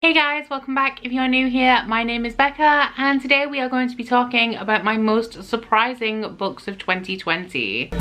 Hey guys, welcome back. If you're new here, my name is Becca and today we are going to be talking about my most surprising books of 2020.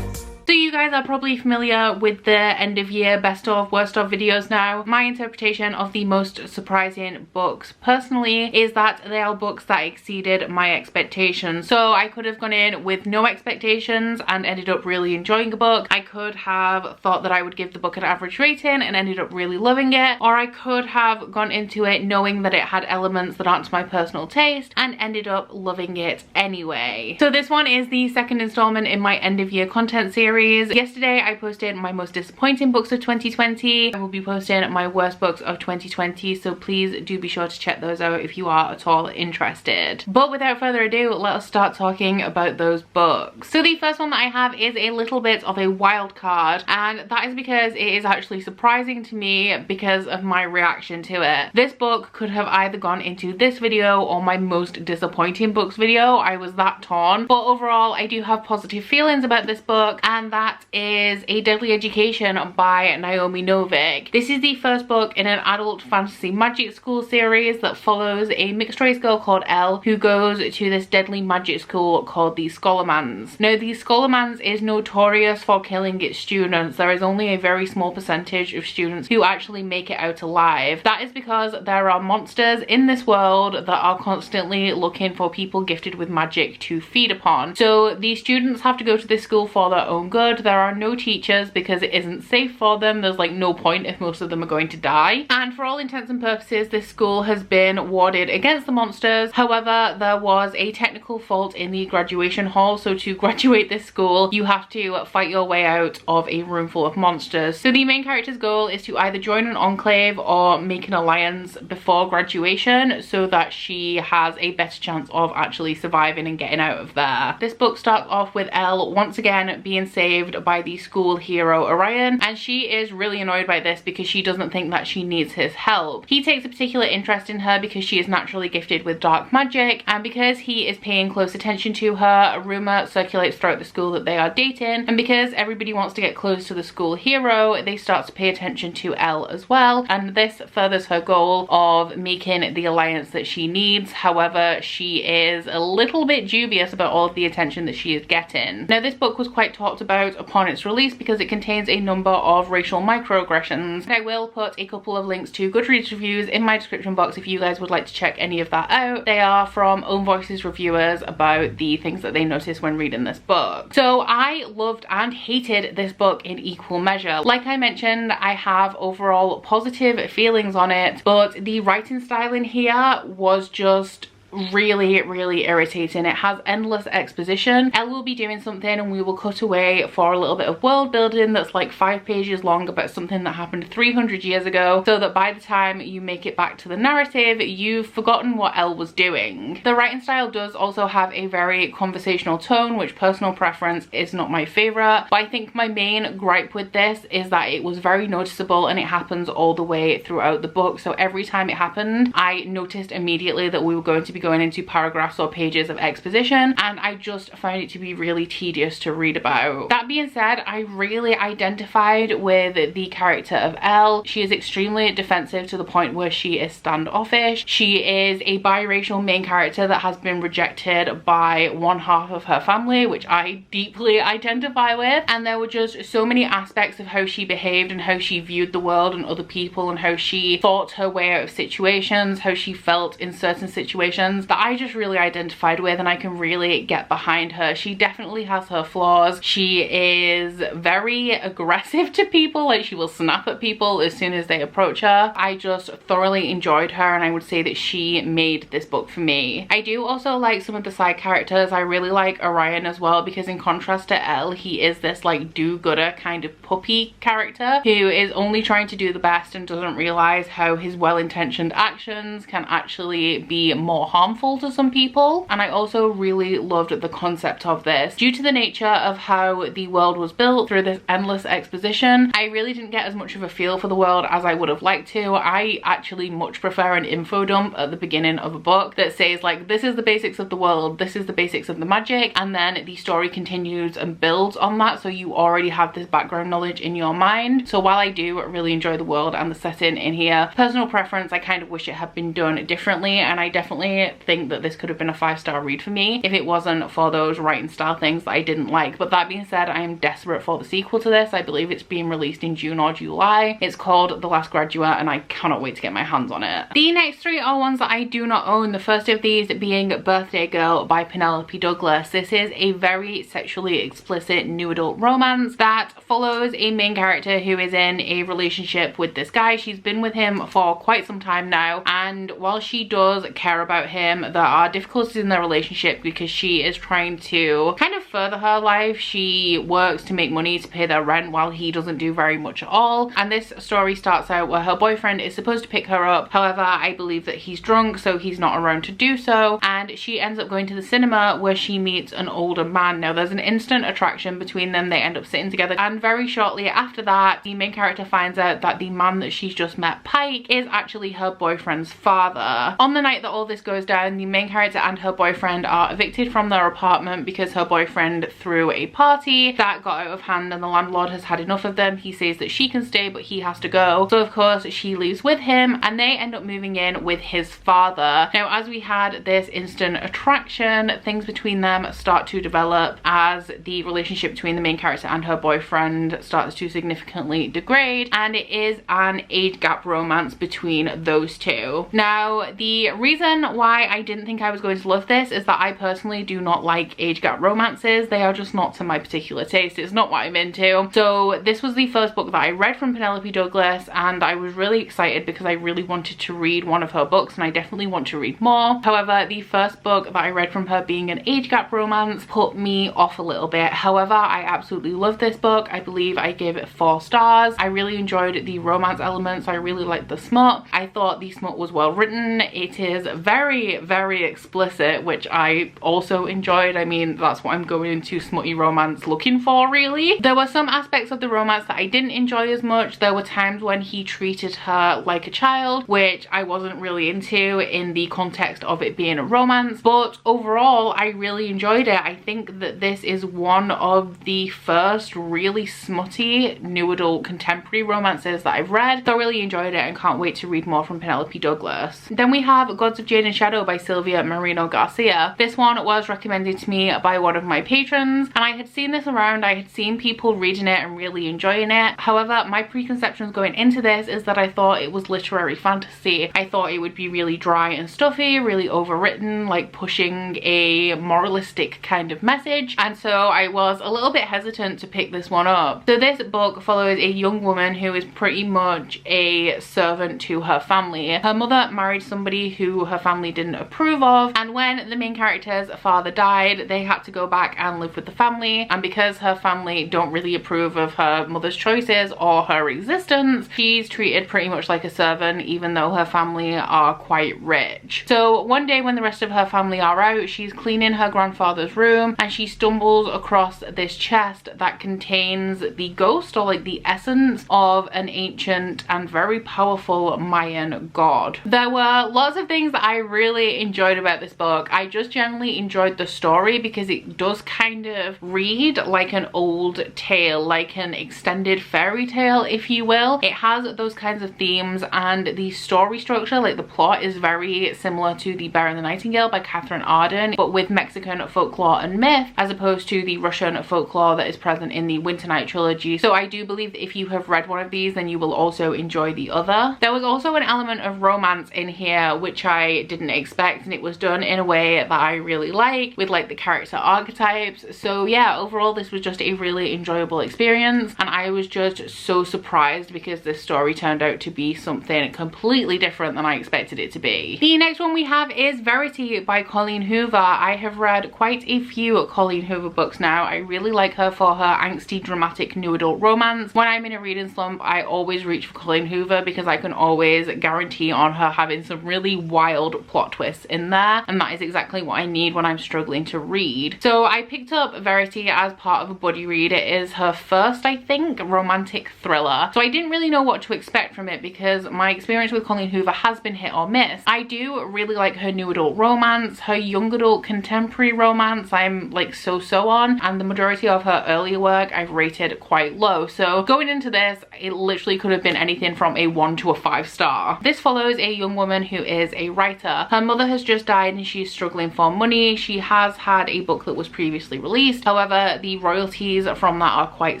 So you guys are probably familiar with the end of year best of worst of videos now. My interpretation of the most surprising books personally is that they are books that exceeded my expectations. So I could have gone in with no expectations and ended up really enjoying a book. I could have thought that I would give the book an average rating and ended up really loving it. Or I could have gone into it knowing that it had elements that aren't to my personal taste and ended up loving it anyway. So this one is the second installment in my end of year content series. Yesterday I posted my most disappointing books of 2020. I will be posting my worst books of 2020, so please do be sure to check those out if you are at all interested. But without further ado, let us start talking about those books. So the first one that I have is a little bit of a wild card, and that is because it is actually surprising to me because of my reaction to it. This book could have either gone into this video or my most disappointing books video. I was that torn, but overall I do have positive feelings about this book, and that is A Deadly Education by Naomi Novik. This is the first book in an adult fantasy magic school series that follows a mixed race girl called Elle who goes to this deadly magic school called the Scholomans. Now the Scholomans is notorious for killing its students. There is only a very small percentage of students who actually make it out alive. That is because there are monsters in this world that are constantly looking for people gifted with magic to feed upon. So these students have to go to this school for their own good. There are no teachers because it isn't safe for them. There's like no point if most of them are going to die. And for all intents and purposes, this school has been warded against the monsters. However, there was a technical fault in the graduation hall. So to graduate this school, you have to fight your way out of a room full of monsters. So the main character's goal is to either join an enclave or make an alliance before graduation so that she has a better chance of actually surviving and getting out of there. This book starts off with Elle once again being saved by the school hero Orion, and she is really annoyed by this because she doesn't think that she needs his help. He takes a particular interest in her because she is naturally gifted with dark magic, and because he is paying close attention to her, a rumor circulates throughout the school that they are dating, and because everybody wants to get close to the school hero, they start to pay attention to Elle as well, and this furthers her goal of making the alliance that she needs. However, she is a little bit dubious about all of the attention that she is getting. Now this book was quite talked about upon its release because it contains a number of racial microaggressions. And I will put a couple of links to Goodreads reviews in my description box if you guys would like to check any of that out. They are from Own Voices reviewers about the things that they noticed when reading this book. So I loved and hated this book in equal measure. Like I mentioned, I have overall positive feelings on it, but the writing style in here was just really irritating. It has endless exposition. Elle will be doing something and we will cut away for a little bit of world building that's like 5 pages long about something that happened 300 years ago, so that by the time you make it back to the narrative, you've forgotten what Elle was doing. The writing style does also have a very conversational tone, which personal preference is not my favorite, but I think my main gripe with this is that it was very noticeable and it happens all the way throughout the book. So every time it happened, I noticed immediately that we were going to be going into paragraphs or pages of exposition, and I just found it to be really tedious to read about. That being said, I really identified with the character of Elle. She is extremely defensive to the point where she is standoffish. She is a biracial main character that has been rejected by one half of her family, which I deeply identify with, and there were just so many aspects of how she behaved and how she viewed the world and other people and how she thought her way out of situations, how she felt in certain situations that I just really identified with, and I can really get behind her. She definitely has her flaws. She is very aggressive to people, like she will snap at people as soon as they approach her. I just thoroughly enjoyed her, and I would say that she made this book for me. I do also like some of the side characters. I really like Orion as well, because in contrast to Elle, he is this like do-gooder kind of puppy character who is only trying to do the best and doesn't realize how his well-intentioned actions can actually be more harmful harmful to some people. And I also really loved the concept of this. Due to the nature of how the world was built through this endless exposition, I really didn't get as much of a feel for the world as I would have liked to. I actually much prefer an info dump at the beginning of a book that says like, this is the basics of the world, this is the basics of the magic, and then the story continues and builds on that, so you already have this background knowledge in your mind. So while I do really enjoy the world and the setting in here, personal preference, I kind of wish it had been done differently, and I definitely think that this could have been a 5-star read for me if it wasn't for those writing style things that I didn't like. But that being said, I am desperate for the sequel to this. I believe it's being released in June or July. It's called The Last Graduate, and I cannot wait to get my hands on it. The next 3 are ones that I do not own. The first of these being Birthday Girl by Penelope Douglas. This is a very sexually explicit new adult romance that follows a main character who is in a relationship with this guy. She's been with him for quite some time now, and while she does care about him, there are difficulties in their relationship because she is trying to kind of further her life. She works to make money to pay their rent while he doesn't do very much at all, and this story starts out where her boyfriend is supposed to pick her up. However, I believe that he's drunk, so he's not around to do so, and she ends up going to the cinema where she meets an older man. Now there's an instant attraction between them. They end up sitting together, and very shortly after that, the main character finds out that the man that she's just met, Pike, is actually her boyfriend's father. On the night that all this goes down, the main character and her boyfriend are evicted from their apartment because her boyfriend threw a party that got out of hand and the landlord has had enough of them. He says that she can stay but he has to go, so of course she leaves with him, and they end up moving in with his father. Now as we had this instant attraction, things between them start to develop as the relationship between the main character and her boyfriend starts to significantly degrade, and it is an age gap romance between those two. Now the reason why I didn't think I was going to love this is that I personally do not like age gap romances. They are just not to my particular taste. It's not what I'm into. So this was the first book that I read from Penelope Douglas, and I was really excited because I really wanted to read one of her books, and I definitely want to read more. However, the first book that I read from her being an age gap romance put me off a little bit. However, I absolutely love this book. I believe I gave it 4 stars. I really enjoyed the romance elements. I really liked the smut. I thought the smut was well written. It is very, very explicit, which I also enjoyed. I mean, that's what I'm going into smutty romance looking for, really. There were some aspects of the romance that I didn't enjoy as much. There were times when he treated her like a child, which I wasn't really into in the context of it being a romance, but overall I really enjoyed it. I think that this is one of the first really smutty new adult contemporary romances that I've read. So I really enjoyed it and can't wait to read more from Penelope Douglas. Then we have Gods of Jade and Shadow by Sylvia Marino Garcia. This one was recommended to me by one of my patrons, and I had seen this around. I had seen people reading it and really enjoying it. However, my preconceptions going into this is that I thought it was literary fantasy. I thought it would be really dry and stuffy, really overwritten, like pushing a moralistic kind of message, and so I was a little bit hesitant to pick this one up. So this book follows a young woman who is pretty much a servant to her family. Her mother married somebody who her family didn't approve of, and when the main character's father died, they had to go back and live with the family, and because her family don't really approve of her mother's choices or her existence, she's treated pretty much like a servant even though her family are quite rich. So one day when the rest of her family are out, she's cleaning her grandfather's room and she stumbles across this chest that contains the ghost, or like the essence, of an ancient and very powerful Mayan god. There were lots of things that I really enjoyed about this book. I just generally enjoyed the story because it does kind of read like an old tale, like an extended fairy tale, if you will. It has those kinds of themes, and the story structure, like the plot, is very similar to The Bear and the Nightingale by Catherine Arden, but with Mexican folklore and myth as opposed to the Russian folklore that is present in the Winter Night trilogy. So I do believe that if you have read one of these, then you will also enjoy the other. There was also an element of romance in here which I didn't expect, and it was done in a way that I really like, with like the character archetypes. So yeah, overall this was just a really enjoyable experience, and I was just so surprised because this story turned out to be something completely different than I expected it to be. The next one we have is Verity by Colleen Hoover. I have read quite a few Colleen Hoover books now. I really like her for her angsty, dramatic new adult romance. When I'm in a reading slump, I always reach for Colleen Hoover because I can always guarantee on her having some really wild plot plot twists in there, and that is exactly what I need when I'm struggling to read. So I picked up Verity as part of a buddy read. It is her first, I think, romantic thriller. So I didn't really know what to expect from it because my experience with Colleen Hoover has been hit or miss. I do really like her new adult romance, her young adult contemporary romance I'm like so on, and the majority of her earlier work I've rated quite low. So going into this, it literally could have been anything from a 1 to a 5 star. This follows a young woman who is a writer. Her mother has just died and she's struggling for money. She has had a book that was previously released, however the royalties from that are quite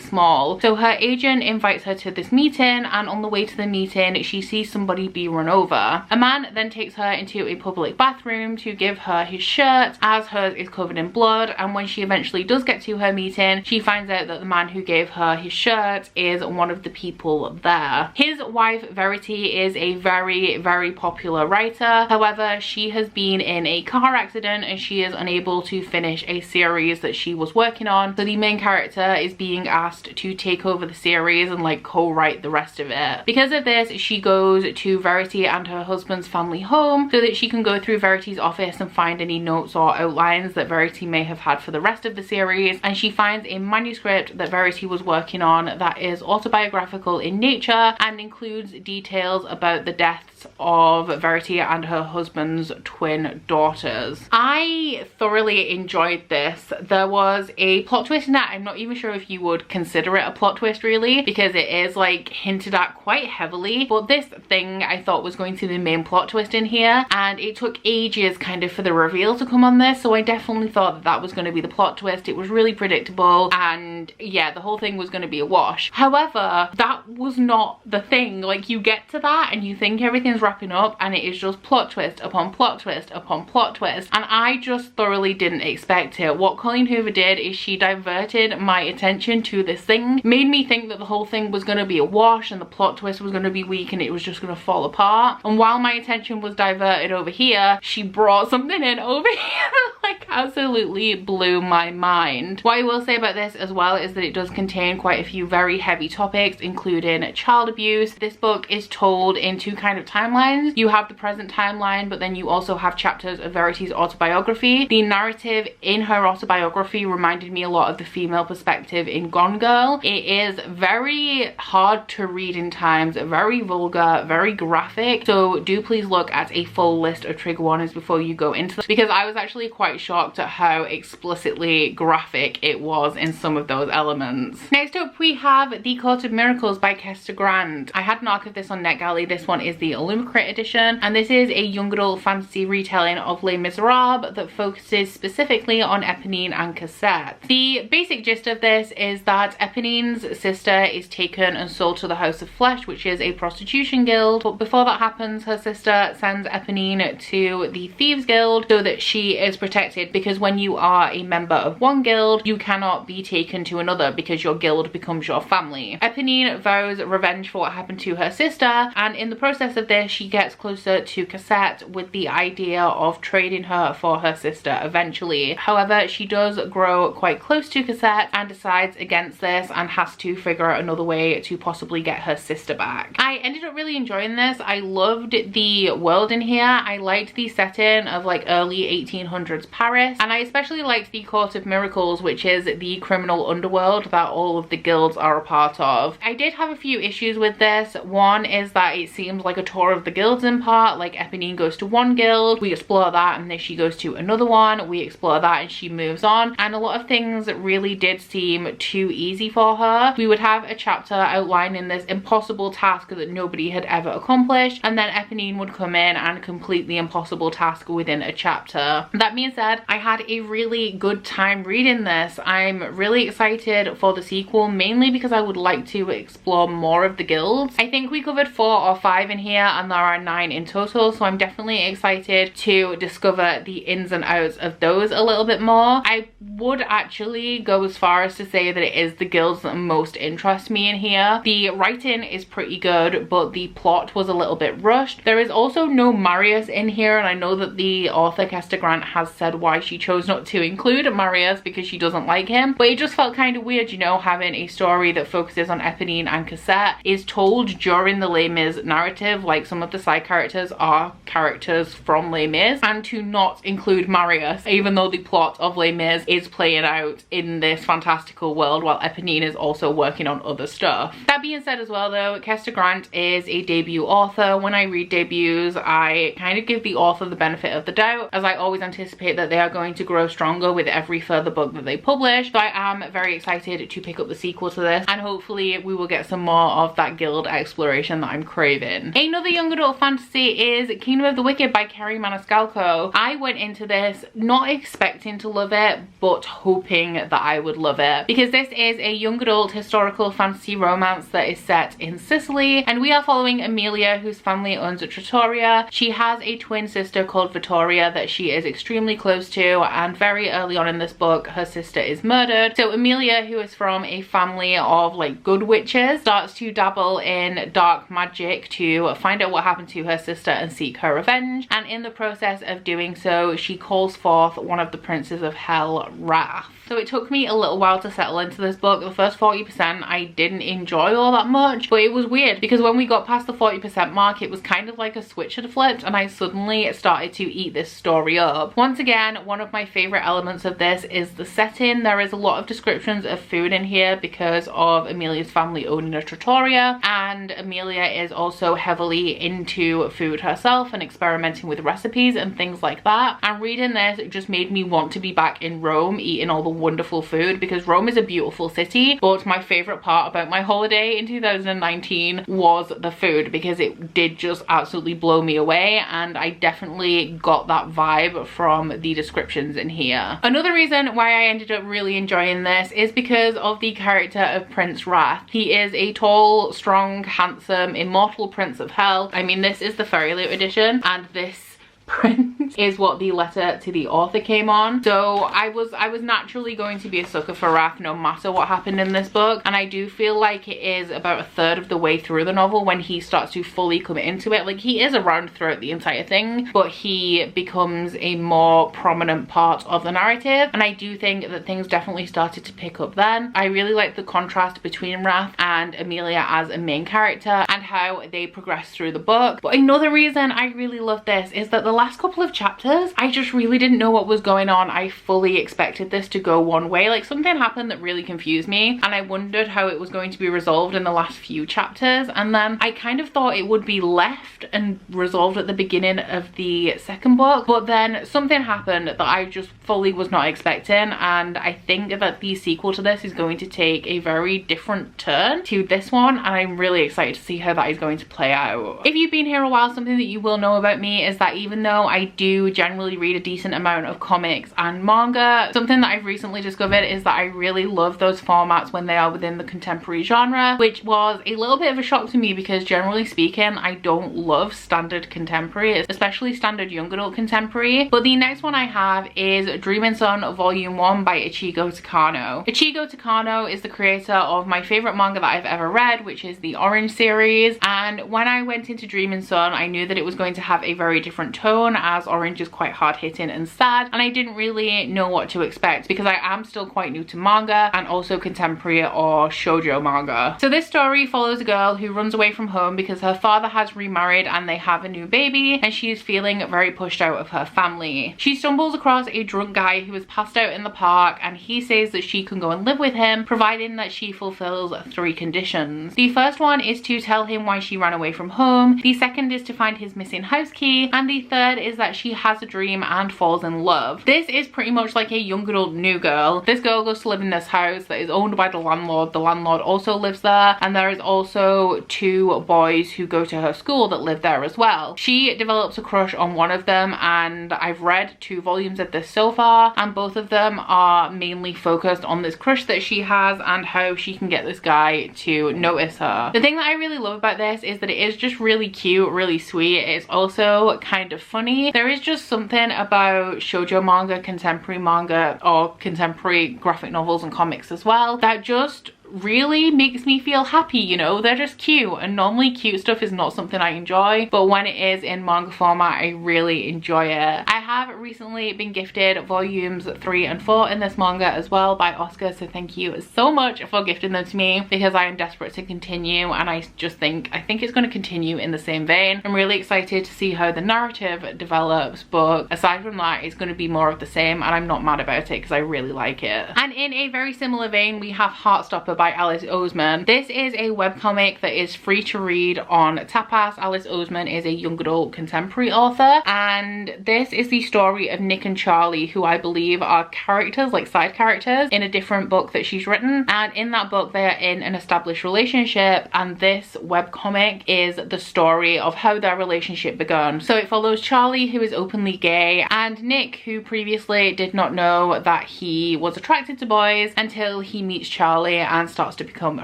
small. So her agent invites her to this meeting, and on the way to the meeting she sees somebody be run over. A man then takes her into a public bathroom to give her his shirt, as hers is covered in blood, and when she eventually does get to her meeting, she finds out that the man who gave her his shirt is one of the people there. His wife Verity is a very popular writer. However, she has been in a car accident and she is unable to finish a series that she was working on, so the main character is being asked to take over the series and like co-write the rest of it. Because of this, she goes to Verity and her husband's family home so that she can go through Verity's office and find any notes or outlines that Verity may have had for the rest of the series, and she finds a manuscript that Verity was working on that is autobiographical in nature and includes details about the deaths of Verity and her husband's twin daughters. I thoroughly enjoyed this. There was a plot twist in that. I'm not even sure if you would consider it a plot twist really, because it is like hinted at quite heavily, but this thing I thought was going to be the main plot twist in here, and it took ages kind of for the reveal to come on this, so I definitely thought that that was going to be the plot twist. It was really predictable, and yeah, the whole thing was going to be a wash. However, that was not the thing. Like, you get to that and you think everything's wrapping up and it is just plot twist upon plot twist upon plot twist, and I just thoroughly didn't expect it. What Colleen Hoover did is she diverted my attention to this thing, made me think that the whole thing was going to be a wash and the plot twist was going to be weak and it was just going to fall apart, and while my attention was diverted over here, she brought something in over here like absolutely blew my mind. What I will say about this as well is that it does contain quite a few very heavy topics, including child abuse. This book is told in two kind of timelines. You have the present timeline, but then you also have chapters of Verity's autobiography. The narrative in her autobiography reminded me a lot of the female perspective in Gone Girl. It is very hard to read in times, very vulgar, very graphic, so do please look at a full list of trigger warnings before you go into this, because I was actually quite shocked at how explicitly graphic it was in some of those elements. Next up we have Decluttered Miracles by Kester Grant. I had an arc of this on NetGalley. This one is the Illumicrate edition, and this is a young adult fantasy retelling of Les Miserables that focuses specifically on Eponine and Cassette. The basic gist of this is that Eponine's sister is taken and sold to the House of Flesh, which is a prostitution guild, but before that happens, her sister sends Eponine to the Thieves Guild so that she is protected, because when you are a member of one guild, you cannot be taken to another because your guild becomes your family. Eponine vows revenge for what happened to her sister, and in the process of this, she gets closer to Cassette with the idea of trading her for her sister eventually. However, she does grow quite close to Cassette and decides against this and has to figure out another way to possibly get her sister back. I ended up really enjoying this. I loved the world in here. I liked the setting of like early 1800s Paris, and I especially liked the Court of Miracles, which is the criminal underworld that all of the guilds are a part of. I did have a few issues with this. One is that it seems like a tour of the guilds in part, like Eponine goes to one guild, we explore that, and then she goes to another one, we explore that, and she moves on, and a lot of things really did seem too easy for her. We would have a chapter outlining this impossible task that nobody had ever accomplished, and then Eponine would come in and complete the impossible task within a chapter. That being said, I had a really good time reading this. I'm really excited for the sequel, mainly because I would like to explore more of the guilds. I think we covered 4 or 5 in here and there are 9 in total, so I'm definitely excited to discover the ins and outs of those a little bit more. I would actually go as far as to say that it is the guilds that most interest me in here. The writing is pretty good, but the plot was a little bit rushed. There is also no Marius in here, and I know that the author Kester Grant has said said why she chose not to include Marius, because she doesn't like him. But it just felt kind of weird, you know, having a story that focuses on Eponine and Cosette is told during the Les Mis narrative, like some of the side characters are characters from Les Mis, and to not include Marius, even though the plot of Les Mis is playing out in this fantastical world while Eponine is also working on other stuff. That being said as well though, Kester Grant is a debut author. When I read debuts, I kind of give the author the benefit of the doubt, as I always anticipate that they are going to grow stronger with every further book that they publish. So I am very excited to pick up the sequel to this, and hopefully we will get some more of that guild exploration that I'm craving. Another young adult fantasy is Kingdom of the Wicked by Kerri Maniscalco. I went into this not expecting to love it, but hoping that I would love it, because this is a young adult historical fantasy romance that is set in Sicily, and we are following Emilia, whose family owns a trattoria. She has a twin sister called Vittoria that she is extremely close to, and very early on in this book her sister is murdered. So Emilia, who is from a family of like good witches, starts to dabble in dark magic to find out what happened to her sister and seek her revenge, and in the process of doing so she calls forth one of the princes of hell, Wrath. So it took me a little while to settle into this book. The first 40% I didn't enjoy all that much, but it was weird because when we got past the 40% mark it was kind of like a switch had flipped and I suddenly started to eat this story up. Once again, one of my favorite elements of this is the setting. There is a lot of descriptions of food in here because of Emilia's family owning a trattoria, and Emilia is also heavily into food herself and experimenting with recipes and things like that. And reading this, it just made me want to be back in Rome eating all the wonderful food, because Rome is a beautiful city, but my favorite part about my holiday in 2019 was the food, because it did just absolutely blow me away, and I definitely got that vibe from the descriptions in here. Another reason why I ended up really enjoying this is because of the character of Prince Wrath. He is a tall, strong, handsome, immortal prince of hell. I mean, this is the Fairy Loot edition, and this prince is what the letter to the author came on. So I was naturally going to be a sucker for Wrath no matter what happened in this book, and I do feel like it is about a third of the way through the novel when he starts to fully come into it. Like, he is around throughout the entire thing, but he becomes a more prominent part of the narrative, and I do think that things definitely started to pick up then. I really like the contrast between Wrath and Emilia as a main character and how they progress through the book. But another reason I really love this is that the last couple of chapters I just really didn't know what was going on. I fully expected this to go one way. Like, something happened that really confused me and I wondered how it was going to be resolved in the last few chapters, and then I kind of thought it would be left and resolved at the beginning of the second book, but then something happened that I just fully was not expecting, and I think that the sequel to this is going to take a very different turn to this one, and I'm really excited to see how that is going to play out. If you've been here a while, something that you will know about me is that even though I do generally read a decent amount of comics and manga, something that I've recently discovered is that I really love those formats when they are within the contemporary genre, which was a little bit of a shock to me because generally speaking I don't love standard contemporary, especially standard young adult contemporary. But the next one I have is Dreaming Sun Volume 1 by Ichigo Takano. Ichigo Takano is the creator of my favorite manga that I've ever read, which is the Orange series, and when I went into Dreaming Sun I knew that it was going to have a very different tone, as Orange is quite hard-hitting and sad, and I didn't really know what to expect because I am still quite new to manga and also contemporary or shoujo manga. So this story follows a girl who runs away from home because her father has remarried and they have a new baby, and she is feeling very pushed out of her family. She stumbles across a drunk guy who is passed out in the park, and he says that she can go and live with him providing that she fulfills 3 conditions. The first one is to tell him why she ran away from home, the second is to find his missing house key, and the third is that she has a dream and falls in love. This is pretty much like a young adult New Girl. This girl goes to live in this house that is owned by the landlord. The landlord also lives there, and there is also 2 boys who go to her school that live there as well. She develops a crush on one of them, and I've read 2 volumes of this so far, and both of them are mainly focused on this crush that she has and how she can get this guy to notice her. The thing that I really love about this is that it is just really cute, really sweet. It's also kind of funny. There is just something about shoujo manga, contemporary manga, or contemporary graphic novels and comics as well, that just really makes me feel happy, you know? They're just cute, and normally cute stuff is not something I enjoy, but when it is in manga format, I really enjoy it. I have recently been gifted volumes 3 and 4 in this manga as well by Oscar, so thank you so much for gifting them to me, because I am desperate to continue, and I think it's going to continue in the same vein. I'm really excited to see how the narrative develops, but aside from that, it's going to be more of the same, and I'm not mad about it because I really like it. And in a very similar vein, we have Heartstopper by Alice Oseman. This is a webcomic that is free to read on Tapas. Alice Oseman is a young adult contemporary author, and this is the story of Nick and Charlie, who I believe are characters, like side characters, in a different book that she's written. And in that book, they are in an established relationship, and this webcomic is the story of how their relationship began. So it follows Charlie, who is openly gay, and Nick, who previously did not know that he was attracted to boys until he meets Charlie and starts to become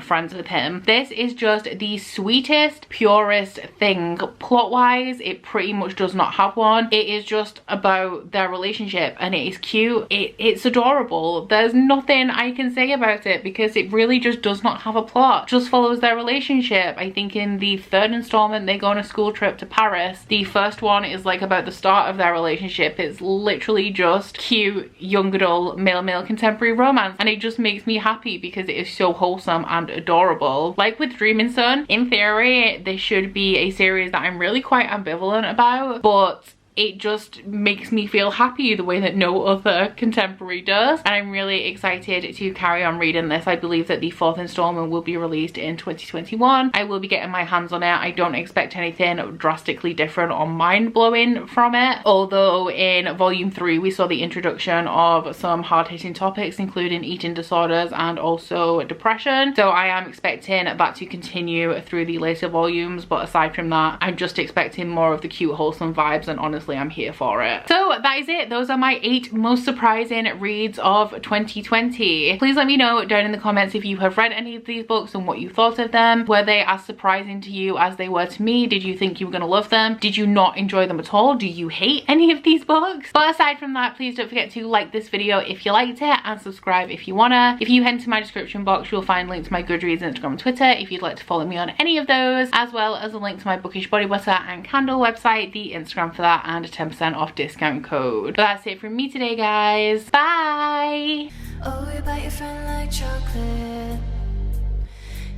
friends with him. This is just the sweetest, purest thing. Plot-wise, it pretty much does not have one. It is just about their relationship, and it is cute. It's adorable. There's nothing I can say about it because it really just does not have a plot. Just follows their relationship. I think in the 3rd installment, they go on a school trip to Paris. The first one is like about the start of their relationship. It's literally just cute, young adult, male contemporary romance, and it just makes me happy because it is so wholesome and adorable. Like with Dreaming Son, in theory, this should be a series that I'm really quite ambivalent about, but it just makes me feel happy the way that no other contemporary does, and I'm really excited to carry on reading this. I believe that the 4th installment will be released in 2021. I will be getting my hands on it. I don't expect anything drastically different or mind-blowing from it, although in volume 3 we saw the introduction of some hard-hitting topics, including eating disorders and also depression, so I am expecting that to continue through the later volumes. But aside from that, I'm just expecting more of the cute, wholesome vibes, and honestly, I'm here for it. So that is it. Those are my 8 most surprising reads of 2020. Please let me know down in the comments if you have read any of these books and what you thought of them. Were they as surprising to you as they were to me? Did you think you were going to love them? Did you not enjoy them at all? Do you hate any of these books? But aside from that, please don't forget to like this video if you liked it, and subscribe if you wanna. If you head to my description box, you'll find links to my Goodreads, Instagram and Twitter if you'd like to follow me on any of those, as well as a link to my Bookish body butter and candle website, the Instagram for that, and a 10% off discount code. But that's it from me today, guys. Bye! Oh, you bite your friend like chocolate.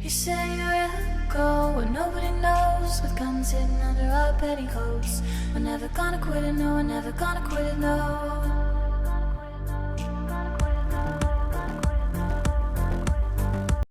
You say you're go when nobody knows, with guns hidden under our petticoats. We're never gonna quit it, no, we're never gonna quit it, no.